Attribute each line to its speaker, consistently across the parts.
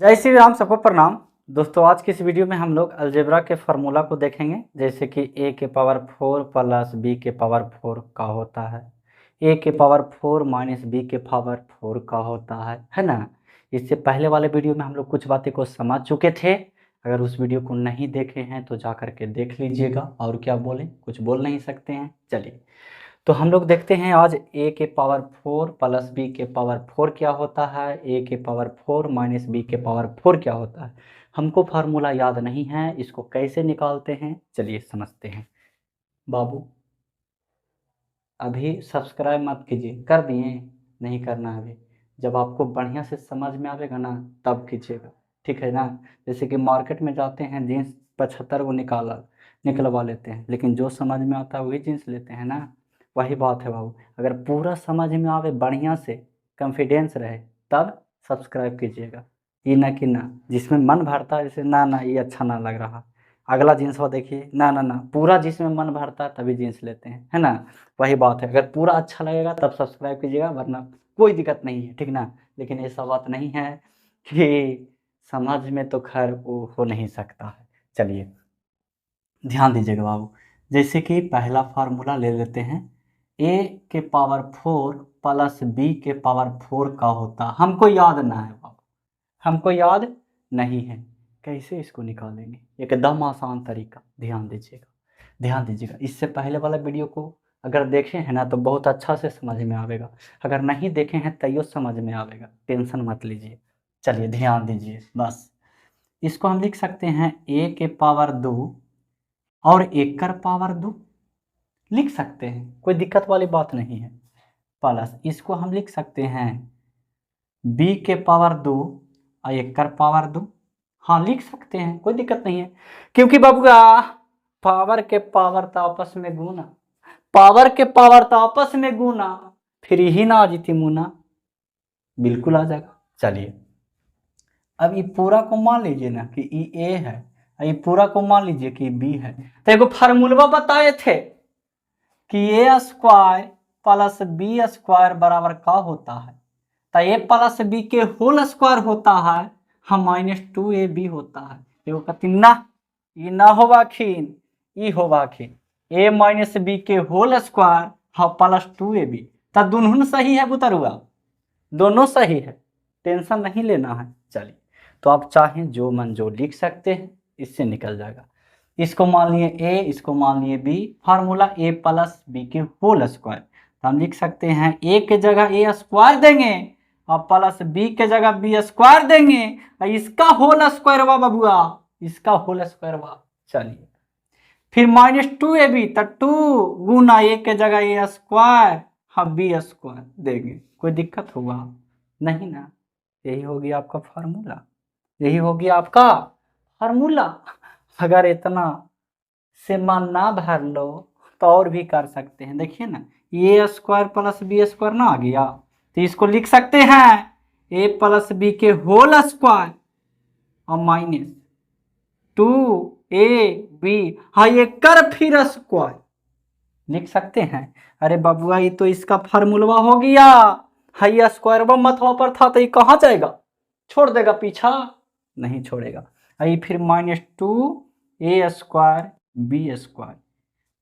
Speaker 1: जय श्री राम, सबको प्रणाम। दोस्तों, आज की इस वीडियो में हम लोग अलजेब्रा के फार्मूला को देखेंगे, जैसे कि a के पावर 4 प्लस b के पावर 4 का होता है, a के पावर 4 माइनस b के पावर 4 का होता है ना। इससे पहले वाले वीडियो में हम लोग कुछ बातें को समझ चुके थे। अगर उस वीडियो को नहीं देखे हैं तो जा करके देख लीजिएगा। और क्या बोलें, कुछ बोल नहीं सकते हैं। चलिए, तो हम लोग देखते हैं आज a के पावर 4 प्लस b के पावर 4 क्या होता है, a के पावर 4 माइनस b के पावर 4 क्या होता है। हमको फार्मूला याद नहीं है, इसको कैसे निकालते हैं चलिए समझते हैं। बाबू अभी सब्सक्राइब मत कीजिए, कर दिए? नहीं करना अभी, जब आपको बढ़िया से समझ में आएगा ना तब कीजिएगा, ठीक है ना। जैसे कि मार्केट में जाते हैं, जीन्स 75 को निकलवा लेते हैं, लेकिन जो समझ में आता है वही जीन्स लेते हैं ना। वही बात है बाबू, अगर पूरा समझ में आवे, बढ़िया से कॉन्फिडेंस रहे, तब सब्सक्राइब कीजिएगा। ये ना कि ना जिसमें मन भरता है, जैसे ना ये अच्छा ना लग रहा, अगला जीन्स वो देखिए, ना पूरा जिसमें मन भरता है तभी जीन्स लेते हैं, है ना। वही बात है, अगर पूरा अच्छा लगेगा तब सब्सक्राइब कीजिएगा, वरना कोई दिक्कत नहीं है, ठीक ना। लेकिन ऐसा बात नहीं है कि समझ में तो खैर वो हो नहीं सकता है। चलिए ध्यान दीजिएगा बाबू, जैसे कि पहला फार्मूला ले लेते हैं, a के पावर 4 प्लस b के पावर 4 का होता, हमको याद ना है बाबू, हमको याद नहीं है। कैसे इसको निकालेंगे, एकदम आसान तरीका, ध्यान दीजिएगा। इससे पहले वाला वीडियो को अगर देखे हैं ना तो बहुत अच्छा से समझ में आवेगा, अगर नहीं देखे हैं तैयो समझ में आवेगा, टेंशन मत लीजिए। चलिए ध्यान दीजिए, बस इसको हम लिख सकते हैं a के पावर 2 और 1 का पावर 2 लिख सकते हैं, कोई दिक्कत वाली बात नहीं है। प्लस इसको हम लिख सकते हैं b के पावर 2 और 1 का पावर 2, हाँ लिख सकते हैं, कोई दिक्कत नहीं है। क्योंकि बाबूआ पावर के पावर तो आपस में गुना, पावर के पावर तो आपस में गुना, फिर ही ना जीती मुना, बिल्कुल आ जाएगा। चलिए अब ये पूरा को मान लीजिए ना कि ये a है, ये पूरा को मान लीजिए कि b है। तो एक फार्मूला बताए थे कि a square plus b square बराबर का होता है, तो a प्लस बी के होल स्क्वायर होता है, हम -2ab होता है। देखो कहती ना, ये ना होगा खीन, ये होगा खीन, a माइनस बी के होल स्क्वायर हाँ प्लस 2ab, तो दोनों सही है बुतरुआ, दोनों सही है, टेंशन नहीं लेना है। चलिए, तो आप चाहें जो मन जो लिख सकते हैं, इससे निकल जाएगा। इसको मान लिए a, इसको मान लिए b, formula a plus b के होल स्क्वायर, तो हम लिख सकते हैं a के जगह a स्क्वायर देंगे और प्लस b के जगह b स्क्वायर देंगे, और इसका होल स्क्वायर हुआ बबुआ, इसका होल स्क्वायर हुआ। चलिए फिर -2ab, तो 2 गुना a के जगह a स्क्वायर हाँ b स्क्वायर देंगे, कोई दिक्कत होगा नहीं ना। यही होगी आपका फार्मूला, यही होगी आपका फार्मूला। अगर इतना से मान ना भर लो तो और भी कर सकते हैं, देखिए ना, ए स्क्वायर प्लस बी स्क्वायर ना आ गया, तो इसको लिख सकते हैं ए प्लस बी के होल स्क्वायर और -2ab, हाँ ये कर फिर स्क्वायर लिख सकते हैं। अरे बाबुआ ये तो इसका फार्मूला हो गया, हाई स्क्वायर मथवा पर था तो ये कहाँ जाएगा, छोड़ देगा पीछा, नहीं छोड़ेगा। आई फिर -2a स्क्वायर बी स्क्वायर,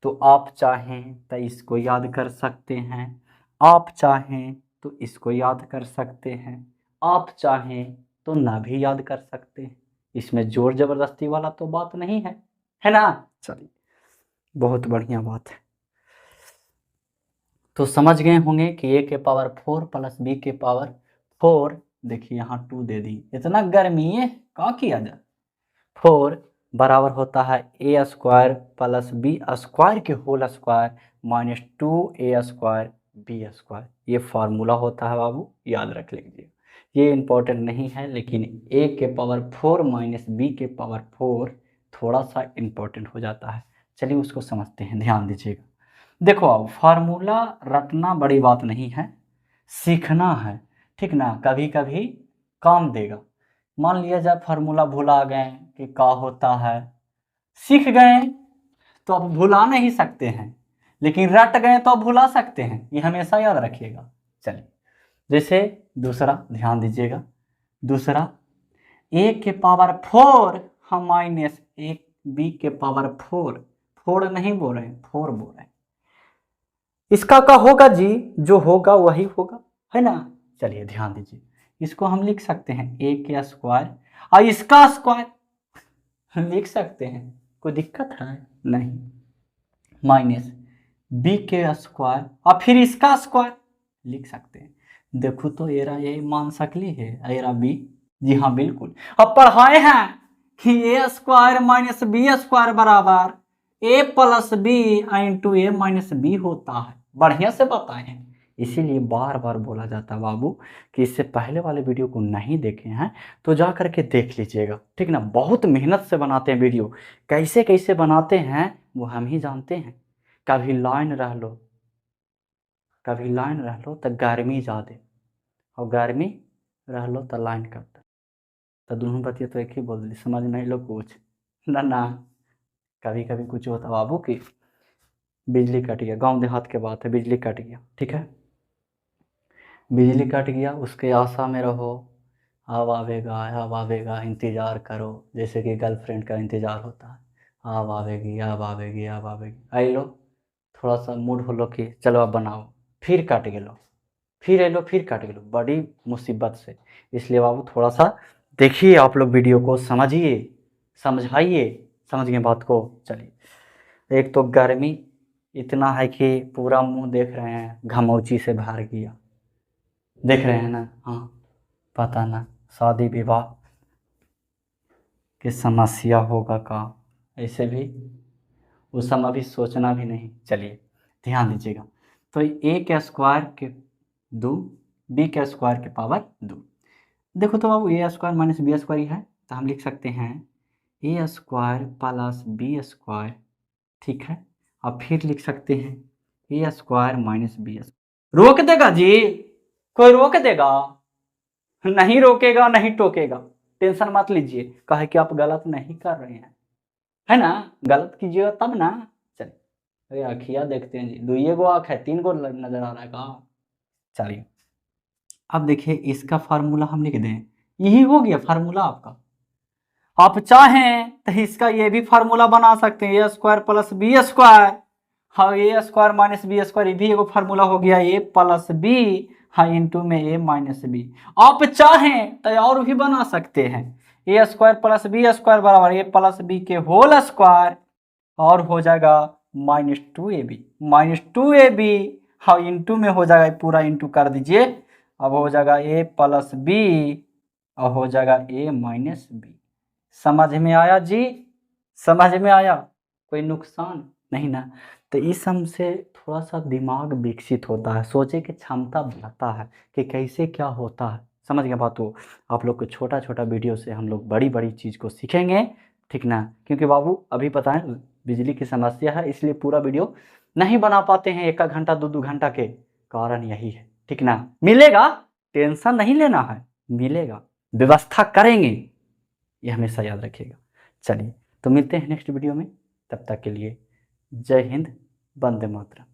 Speaker 1: तो आप चाहें तो इसको याद कर सकते हैं, आप चाहें तो इसको याद कर सकते हैं, आप चाहें तो ना भी याद कर सकते हैं, इसमें जोर जबरदस्ती वाला तो बात नहीं है ना। चलिए बहुत बढ़िया बात है। तो समझ गए होंगे कि a के पावर 4 प्लस b के पावर 4, देखिए यहाँ 2 दे दी, इतना गर्मी है क्या किया जाए, 4 बराबर होता है a square plus b square के whole square -2a square b square, ये फार्मूला होता है बाबू, याद रख लीजिए। ये इम्पोर्टेंट नहीं है, लेकिन a के पावर 4 माइनस बी के पावर 4 थोड़ा सा इम्पोर्टेंट हो जाता है। चलिए उसको समझते हैं, ध्यान दीजिएगा। देखो अब फार्मूला रटना बड़ी बात नहीं है, सीखना है, ठीक ना, कभी कभी काम देगा। मान लिया जाए फार्मूला भुला गए कि क्या होता है, सीख गए तो अब भुला नहीं सकते हैं, लेकिन रट गए तो अब भुला सकते हैं, ये हमेशा याद रखिएगा। चलिए जैसे दूसरा ध्यान दीजिएगा, दूसरा ए के पावर 4 हम माइनस एक बी के पावर 4, 4 नहीं बोल रहे हैं, 4 बोल रहे हैं। इसका क्या होगा जी, जो होगा वही होगा, है ना। चलिए ध्यान दीजिए, इसको हम लिख सकते हैं ए के स्क्वायर और इसका स्क्वायर हम लिख सकते हैं, कोई दिक्कत है नहीं, माइनस बी के स्क्वायर और फिर इसका स्क्वायर लिख सकते हैं। देखो तो एरा ये मान सकली है, एरा बी, जी हाँ बिल्कुल। अब पढ़ाए हैं कि ए स्क्वायर माइनस बी स्क्वायर बराबर ए प्लस बी इंटू ए माइनस बी होता है, बढ़िया से बताए हैं। इसीलिए बार बार बोला जाता है बाबू कि इससे पहले वाले वीडियो को नहीं देखे हैं तो जा करके देख लीजिएगा, ठीक ना। बहुत मेहनत से बनाते हैं वीडियो, कैसे कैसे बनाते हैं वो हम ही जानते हैं। कभी लाइन रह लो, कभी लाइन रह लो तो गर्मी ज़्यादा, और गर्मी रह लो तो लाइन करता, तो दोनों बतिया तो एक ही बोल दी, समझ नहीं लो कुछ ना ना। कभी कभी कुछ होता बाबू कि बिजली कट गया, गांव देहात के बात है, बिजली कट गया, ठीक है, बिजली कट गया, उसके आशा में रहो, अब आवेगा अब आवेगा, इंतज़ार करो, जैसे कि गर्लफ्रेंड का इंतज़ार होता है, अब आवेगी अब आवेगी अब आवेगी, आई लो, थोड़ा सा मूड हो लो कि चलो अब बनाओ, फिर कट गेलो, फिर एलो फिर कट गेलो, बड़ी मुसीबत से। इसलिए बाबू थोड़ा सा देखिए, आप लोग वीडियो को समझिए, समझाइए, समझ गए बात को। चलिए, एक तो गर्मी इतना है कि पूरा मुंह देख रहे हैं घमौची से भर गया, देख रहे हैं ना, हाँ, पता ना शादी विवाह की समस्या होगा का, ऐसे भी उस समय भी सोचना भी नहीं। चलिए ध्यान दीजिएगा, तो ए के स्क्वायर के 2 बी के स्क्वायर के पावर 2, देखो तो बाबू ए स्क्वायर माइनस बी स्क्वायर ही है, तो हम लिख सकते हैं ए स्क्वायर प्लस बी स्क्वायर, ठीक है, और फिर लिख सकते हैं ए स्क्वायर माइनस बी स्क्वायर। रोक देगा जी, कोई रोक देगा? नहीं रोकेगा, नहीं टोकेगा, टेंशन मत लीजिए, कहे कि आप गलत नहीं कर रहे हैं, है ना, गलत कीजिएगा तब ना। चलिए, अरे आखिया देखते हैं जी, 2 गो आँख है, 3 गो नजर आ रहा है कहाँ। चलिए अब देखिए, इसका फार्मूला हम लिख दें, यही हो गया फार्मूला आपका। आप चाहें तो इसका ये भी फार्मूला बना सकते हैं, ए स्क्वायर प्लस बी स्क्वायर, हाँ ए स्क्वायर माइनस बी स्क्वायर, ये भी एगो फार्मूला हो गया, ए प्लस बी हाँ इंटू में ए माइनस बी। आप चाहें तो और भी बना सकते हैं, ए स्क्वायर प्लस बी स्क्वायर बराबर ए प्लस बी के होल स्क्वायर, और हो जाएगा -2ab, -2ab हाँ इंटू में हो जाएगा, पूरा इंटू कर दीजिए, अब हो जाएगा ए प्लस बी और हो जाएगा ए माइनस बी। समझ में आया जी, समझ में आया, कोई नुकसान नहीं ना। तो इस सब से थोड़ा सा दिमाग विकसित होता है, सोचे की क्षमता बढ़ता है कि कैसे क्या होता है, समझ गए बात हो। आप लोग को छोटा छोटा वीडियो से हम लोग बड़ी बड़ी चीज़ को सीखेंगे, ठीक ना। क्योंकि बाबू अभी पता है बिजली की समस्या है, इसलिए पूरा वीडियो नहीं बना पाते हैं, 1 घंटा 2 घंटा के कारण यही है, ठीक ना। मिलेगा, टेंशन नहीं लेना है, मिलेगा, व्यवस्था करेंगे, ये हमेशा याद रखिएगा। चलिए तो मिलते हैं नेक्स्ट वीडियो में, तब तक के लिए जय हिंद, वंदे मातरम।